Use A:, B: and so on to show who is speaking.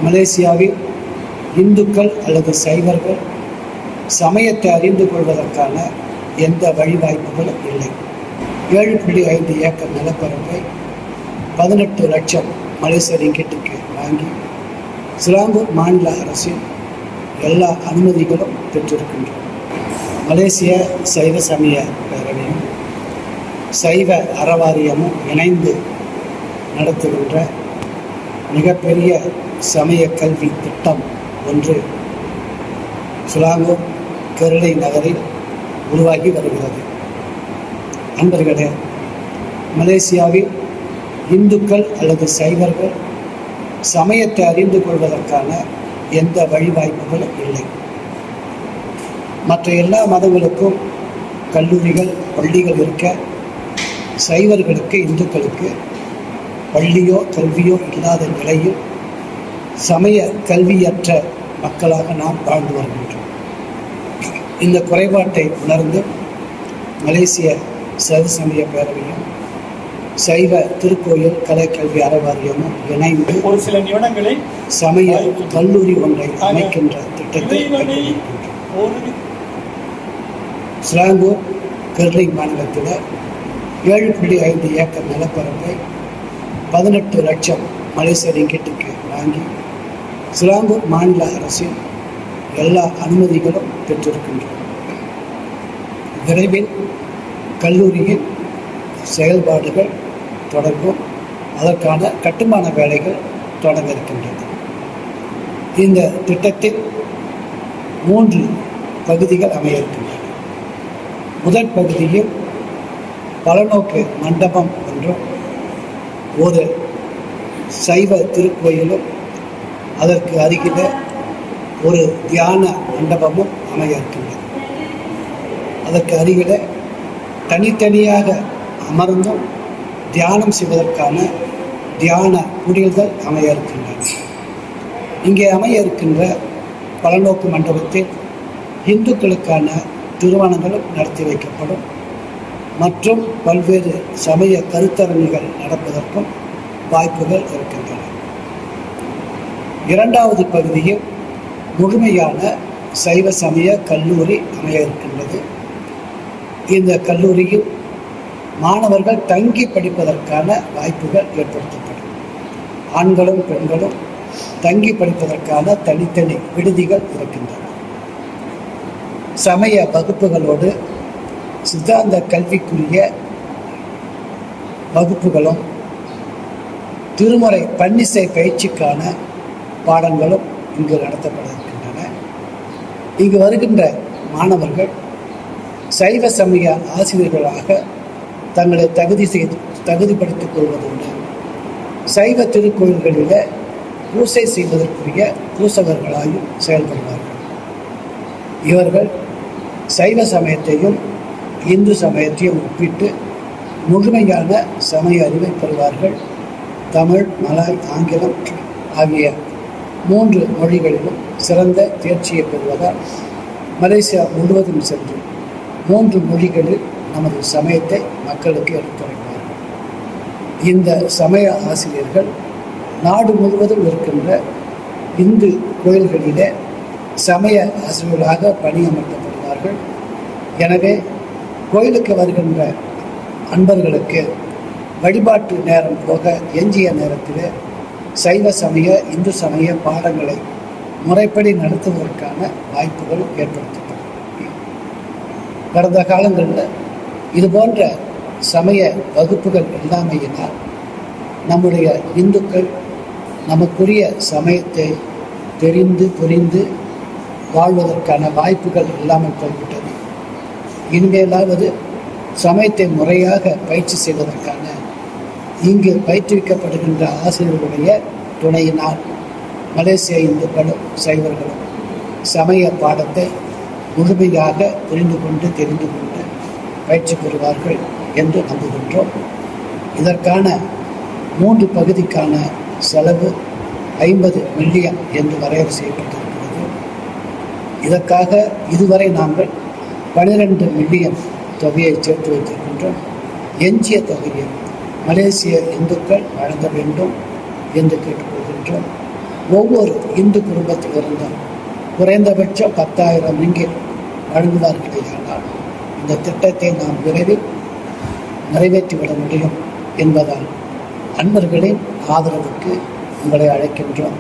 A: மலேசியாவில் இந்துக்கள் அல்லது சைவர்கள் சமயத்தை அறிந்து கொள்வதற்கான எந்த வழிவாய்ப்புகளும் இல்லை. 7.5 ஏக்கர் நிலப்பரப்பை 18 லட்சம் மலேசிய ரிங்கிட்டுக்கு வாங்கி சிலாங்கூர் மாநில அரசின் எல்லா அனுமதிகளும் பெற்றிருக்கின்றோம். மலேசிய சைவ சமய பேரவையும் சைவ அறவாரியமும் இணைந்து நடத்துகின்ற மிகப்பெரிய சமய கல்வி திட்டம் ஒன்று சிலாங்கூர் கெர்லை நகரில் உருவாகி வருகிறது. அன்பர்களே, மலேசியாவில் இந்துக்கள் அல்லது சைவர்கள் சமயத்தை அறிந்து கொள்வதற்கான எந்த வழிவாய்ப்புகளும் இல்லை. மற்ற எல்லா மதங்களுக்கும் கல்லூரிகள், பள்ளிகள் இருக்க, சைவர்களுக்கு, இந்துக்களுக்கு பள்ளியோ கல்வியோ இல்லாத நிலையில் சமய கல்வியற்ற மக்களாக நாம் வாழ்ந்து வருகின்றோம். இந்த குறைபாட்டை உணர்ந்து மலேசிய சைவ சமய பேரவையும் சைவ திருக்கோயில் கலைக்கல்வி அறவாரியமும் இணைந்து
B: ஒரு சில நிமிடங்களில்
A: சமய கல்லூரி ஒன்றை அமைக்கின்ற திட்டத்தை சிலாங்கூர் கெர்லை மாநிலத்தில் 7.5 ஏக்கர் நிலப்பரப்பை 18 லட்சம் மலேசிய ரிங்கிட்டுக்கு வாங்கி சிலாங்கூர் மாநில அரசின் எல்லா அனுமதிகளும் பெற்றிருக்கின்றோம். விரைவில் கல்லூரியின் செயல்பாடுகள் தொடங்கும். அதற்கான கட்டுமான வேலைகள் தொடங்க இருக்கின்றது. இந்த திட்டத்தில் 3 பகுதிகள் அமைய இருக்கின்றன. முதல் பகுதியில் பலநோக்கு மண்டபம் ஒன்றும், ஒரு சைவ திருக்கோயிலும் அதற்கு அருகில் ஒரு தியான மண்டபமும் அமைய இருக்கின்றது. அதற்கு அருகில் தனித்தனியாக அமர்ந்தும் தியானம் செய்வதற்கான தியான குடில்கள் அமைய இருக்கின்றன. இங்கே அமைய இருக்கின்ற பலநோக்கு மண்டபத்தில் இந்துக்களுக்கான திருமணங்களும் நடத்தி வைக்கப்படும் மற்றும் பல்வேறு சமய கருத்தரங்குகள் நடப்பதற்கும் வாய்ப்புகள் இருக்கின்றன. இரண்டாவது பகுதியில் முழுமையான சைவ சமய கல்லூரி அமைய இருக்கின்றது. இந்த கல்லூரியில் மாணவர்கள் தங்கி படிப்பதற்கான வாய்ப்புகள் ஏற்படுத்தப்படும். ஆண்களும் பெண்களும் தங்கி படிப்பதற்கான தனித்தனி விடுதிகள் இருக்கின்றன. சமய வகுப்புகளோடு சித்தாந்த கல்விக்குரிய வகுப்புகளும் திருமுறை பன்னிசை பயிற்சிக்கான பாடங்களும் இங்கு நடத்தப்பட இருக்கின்றன. இங்கு வருகின்ற மாணவர்கள் சைவ சமய ஆசிரியர்களாக தங்களை தகுதிப்படுத்திக் கொள்வதோடு சைவ திருக்கோயில்களில் பூசை செய்வதற்குரிய பூசகர்களாயும் செயல்படுவார்கள். இவர்கள் சைவ சமயத்தையும் இந்து சமயத்தையும் ஒப்பிட்டு முழுமையான சமய அறிவை பெறுவார்கள். தமிழ், மலாய், ஆங்கிலம் ஆகிய 3 மொழிகளிலும் சிறந்த தேர்ச்சியை பெறுவதால் மலேசியா முழுவதும் சென்று 3 மொழிகளில் நமது சமயத்தை மக்களுக்கு எடுத்துரைப்பார்கள். இந்த சமய ஆசிரியர்கள் நாடு முழுவதும் இருக்கின்ற இந்து கோயில்களிலே சமய ஆசிரியர்களாக பணியமர்த்தப்படுவார்கள். எனவே கோயிலுக்கு வருகின்ற அன்பர்களுக்கு வழிபாட்டு நேரம் போக எஞ்சிய நேரத்தில் சைவ சமய இந்து சமய பாடங்களை முறைப்படி நடத்துவதற்கான வாய்ப்புகள் ஏற்படுத்தப்படும். கடந்த காலங்களில் இது போன்ற சமய வகுப்புகள் இல்லாமையினால் நம்முடைய இந்துக்கள் நமக்குரிய சமயத்தை தெரிந்து புரிந்து வாழ்வதற்கான வாய்ப்புகள் இல்லாமல் போய்விட்டது. இனிமேலாவது சமயத்தை முறையாக பயிற்சி செய்வதற்கான இங்கு பயிற்றுவிக்கப்படுகின்ற ஆசிரியர்களுடைய துணையினால் மலேசிய இந்துக்களும் சைவர்களும் சமய பாடத்தை முழுமையாக புரிந்து கொண்டு தெரிந்து கொண்டு பயிற்சி பெறுவார்கள் என்று நம்புகின்றோம். இதற்கான 3 பகுதிக்கான செலவு 50 மில்லியன் என்று வரையறை செய்யப்பட்டிருக்கிறது. இதற்காக இதுவரை நாங்கள் 12 மில்லியன் தொகையை சேர்த்து வைத்திருக்கின்றோம். எஞ்சிய தொகையை மலேசிய இந்துக்கள் வழங்க வேண்டும் என்று கேட்டுக்கொள்கின்றோம். ஒவ்வொரு இந்து குடும்பத்திலிருந்தும் குறைந்தபட்சம் 10,000 ரிங்கிட் வழங்குவார்களேயானால் இந்த திட்டத்தை நாம் விரைவில் நிறைவேற்றிவிட முடியும் என்பதால் அன்பர்களின் ஆதரவுக்கு உங்களை அழைக்கின்றோம்.